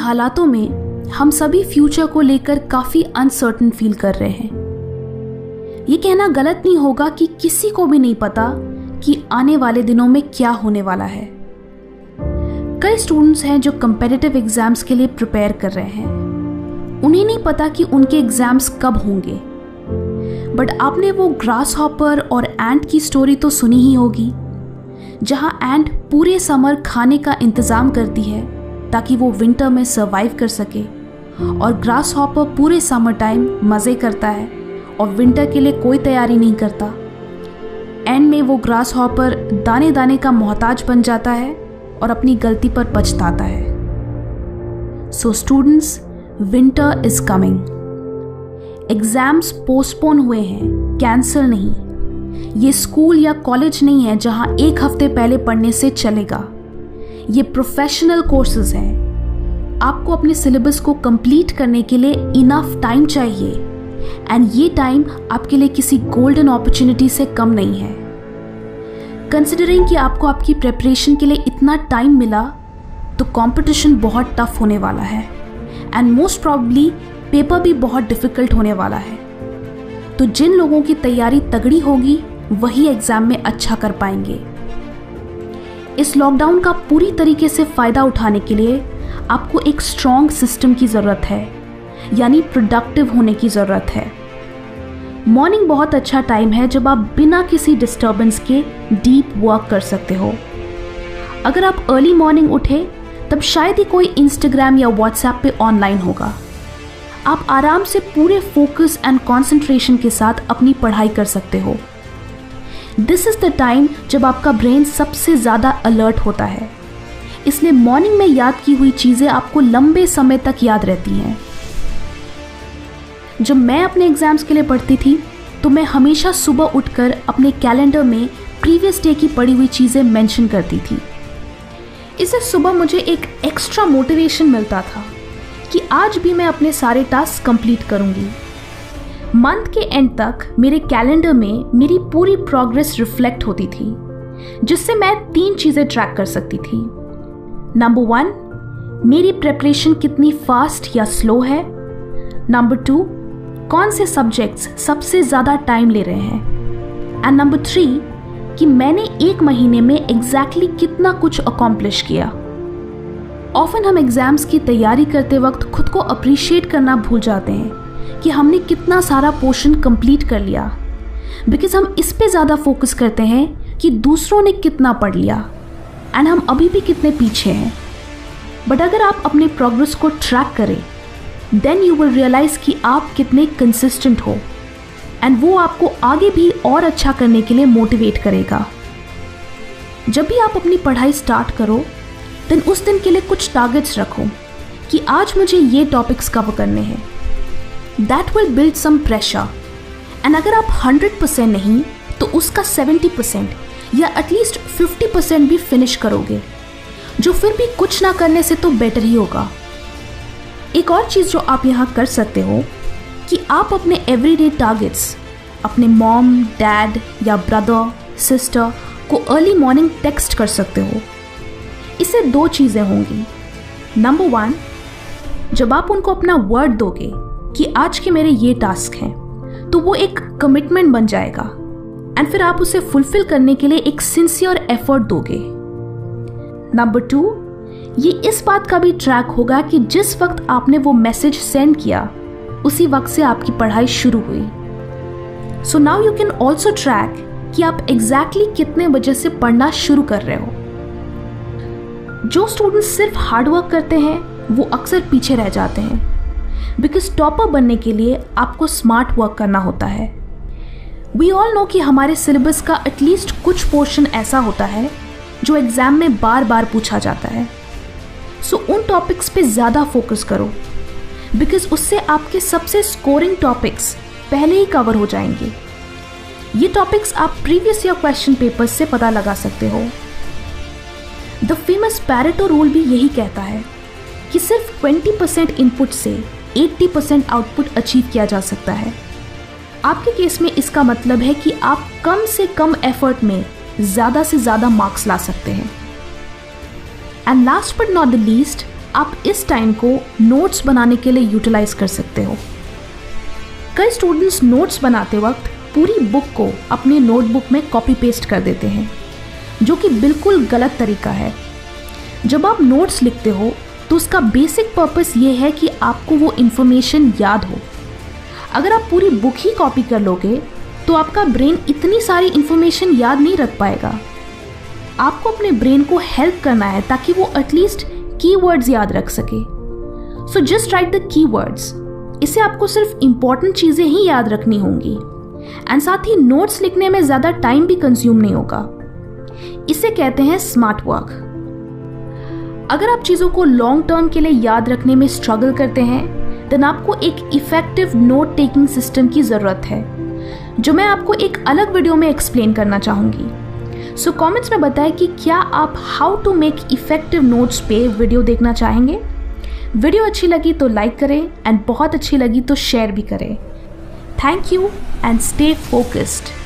हालातों में हम सभी फ्यूचर को लेकर काफी अनसर्टेन फील कर रहे हैं। ये कहना गलत नहीं होगा कि किसी को भी नहीं पता कि आने वाले दिनों में क्या होने वाला है। कई स्टूडेंट्स हैं जो कम्पिटिटिव एग्जाम्स के लिए प्रिपेयर कर रहे हैं। उन्हें नहीं पता कि उनके एग्जाम्स कब होंगे, बट आपने वो ग्रास हॉपर और एंट की स्टोरी तो सुनी ही होगी, जहां एंट पूरे समर खाने का इंतजाम करती है ताकि वो विंटर में सर्वाइव कर सके, और ग्रास हॉपर पूरे समर टाइम मज़े करता है और विंटर के लिए कोई तैयारी नहीं करता। एंड में वो ग्रास हॉपर दाने दाने का मोहताज बन जाता है और अपनी गलती पर पछताता है। So students, winter is coming. Exams postpone हुए हैं, कैंसिल नहीं। ये स्कूल या कॉलेज नहीं है जहां एक हफ्ते पहले पढ़ने से चलेगा। ये प्रोफेशनल कोर्सेज हैं। आपको अपने सिलेबस को कंप्लीट करने के लिए इनफ टाइम चाहिए, एंड ये टाइम आपके लिए किसी गोल्डन अपॉर्चुनिटी से कम नहीं है। कंसिडरिंग कि आपको आपकी प्रेपरेशन के लिए इतना टाइम मिला, तो कंपटीशन बहुत टफ होने वाला है, एंड मोस्ट प्रॉब्ली पेपर भी बहुत डिफिकल्ट होने वाला है। तो जिन लोगों की तैयारी तगड़ी होगी वही एग्जाम में अच्छा कर पाएंगे। इस लॉकडाउन का पूरी तरीके से फायदा उठाने के लिए आपको एक स्ट्रॉन्ग सिस्टम की ज़रूरत है, यानी प्रोडक्टिव होने की ज़रूरत है। मॉर्निंग बहुत अच्छा टाइम है जब आप बिना किसी डिस्टर्बेंस के डीप वर्क कर सकते हो। अगर आप अर्ली मॉर्निंग उठे तब शायद ही कोई इंस्टाग्राम या व्हाट्सएप पे ऑनलाइन होगा। आप आराम से पूरे फोकस एंड कंसंट्रेशन के साथ अपनी पढ़ाई कर सकते हो। दिस इज द टाइम जब आपका ब्रेन सबसे ज़्यादा अलर्ट होता है, इसलिए मॉर्निंग में याद की हुई चीज़ें आपको लंबे समय तक याद रहती हैं। जब मैं अपने एग्जाम्स के लिए पढ़ती थी तो मैं हमेशा सुबह उठकर अपने कैलेंडर में प्रीवियस डे की पढ़ी हुई चीज़ें मेंशन करती थी। इससे सुबह मुझे एक एक्स्ट्रा मोटिवेशन मिलता था कि आज भी मैं अपने सारे टास्क कंप्लीट करूंगी। मंथ के एंड तक मेरे कैलेंडर में मेरी पूरी प्रोग्रेस रिफ्लेक्ट होती थी, जिससे मैं 3 चीज़ें ट्रैक कर सकती थी। नंबर 1, मेरी प्रेपरेशन कितनी फास्ट या स्लो है। नंबर 2, कौन से सब्जेक्ट्स सबसे ज़्यादा टाइम ले रहे हैं। एंड नंबर 3, कि मैंने 1 महीने में एग्जैक्टली कितना कुछ अकॉम्प्लिश किया। ऑफन हम एग्जाम्स की तैयारी करते वक्त खुद को अप्रिशिएट करना भूल जाते हैं कि हमने कितना सारा पोर्शन कंप्लीट कर लिया, बिकॉज हम इस पे ज़्यादा फोकस करते हैं कि दूसरों ने कितना पढ़ लिया एंड हम अभी भी कितने पीछे हैं। बट अगर आप अपने प्रोग्रेस को ट्रैक करें, देन यू विल रियलाइज कि आप कितने कंसिस्टेंट हो, एंड वो आपको आगे भी और अच्छा करने के लिए मोटिवेट करेगा। जब भी आप अपनी पढ़ाई स्टार्ट करो, देन उस दिन के लिए कुछ टारगेट्स रखो कि आज मुझे ये टॉपिक्स कवर करने हैं। That will build some pressure, and अगर आप 100% नहीं तो उसका 70% या एटलीस्ट 50% भी फिनिश करोगे, जो फिर भी कुछ ना करने से तो बेटर ही होगा। एक और चीज़ जो आप यहाँ कर सकते हो कि आप अपने एवरीडे टारगेट्स अपने मॉम, डैड या ब्रदर, सिस्टर को अर्ली मॉर्निंग टेक्स्ट कर सकते हो। इससे 2 चीज़ें होंगी। नंबर 1, जब आप उनको अपना वर्ड दोगे कि आज के मेरे ये टास्क हैं, तो वो एक कमिटमेंट बन जाएगा, एंड फिर आप उसे फुलफिल करने के लिए एक सिंसियर एफर्ट दोगे। नंबर 2, ये इस बात का भी ट्रैक होगा कि जिस वक्त आपने वो मैसेज सेंड किया उसी वक्त से आपकी पढ़ाई शुरू हुई। So now you can also track कि आप एग्जैक्टली कितने बजे से पढ़ना शुरू कर रहे हो। जो स्टूडेंट्स सिर्फ हार्डवर्क करते हैं वो अक्सर पीछे रह जाते हैं, बिकॉज टॉपर बनने के लिए आपको स्मार्ट वर्क करना होता है। वी ऑल नो कि हमारे सिलेबस का एटलीस्ट कुछ पोर्शन ऐसा होता है जो एग्जाम में बार बार पूछा जाता है। सो उन टॉपिक्स पे ज़्यादा फोकस करो, बिकॉज उससे आपके सबसे स्कोरिंग टॉपिक्स पहले ही कवर हो जाएंगे। ये टॉपिक्स आप प्रीवियस ईयर क्वेश्चन पेपर्स से पता लगा सकते हो। द फेमस पैरेटो रूल भी यही कहता है कि सिर्फ 20% इनपुट से 80% आउटपुट अचीव किया जा सकता है। आपके केस में इसका मतलब है कि आप कम से कम एफर्ट में ज़्यादा से ज़्यादा मार्क्स ला सकते हैं। And last but not the least, आप इस टाइम को नोट्स बनाने के लिए यूटिलाइज कर सकते हो। कई स्टूडेंट्स नोट्स बनाते वक्त पूरी बुक को अपनी नोटबुक में कॉपी पेस्ट कर देते हैं, जो कि बिल्कुल गलत तरीका है। जब आप नोट्स लिखते हो तो उसका बेसिक पर्पस ये है कि आपको वो इन्फॉर्मेशन याद हो। अगर आप पूरी बुक ही कॉपी कर लोगे तो आपका ब्रेन इतनी सारी इन्फॉर्मेशन याद नहीं रख पाएगा। आपको अपने ब्रेन को हेल्प करना है ताकि वो एटलीस्ट कीवर्ड्स याद रख सके। So just right the keywords. इससे आपको सिर्फ इंपॉर्टेंट चीज़ें ही याद रखनी होंगी एंड साथ ही नोट्स लिखने में ज़्यादा टाइम भी कंज्यूम नहीं होगा। इसे कहते हैं स्मार्ट वर्क। अगर आप चीज़ों को लॉन्ग टर्म के लिए याद रखने में स्ट्रगल करते हैं देन आपको एक इफेक्टिव नोट टेकिंग सिस्टम की ज़रूरत है, जो मैं आपको एक अलग वीडियो में एक्सप्लेन करना चाहूँगी। सो कमेंट्स में बताएं कि क्या आप how to make effective notes पे वीडियो देखना चाहेंगे। वीडियो अच्छी लगी तो लाइक करें एंड बहुत अच्छी लगी तो शेयर भी करें। Thank you and stay focused.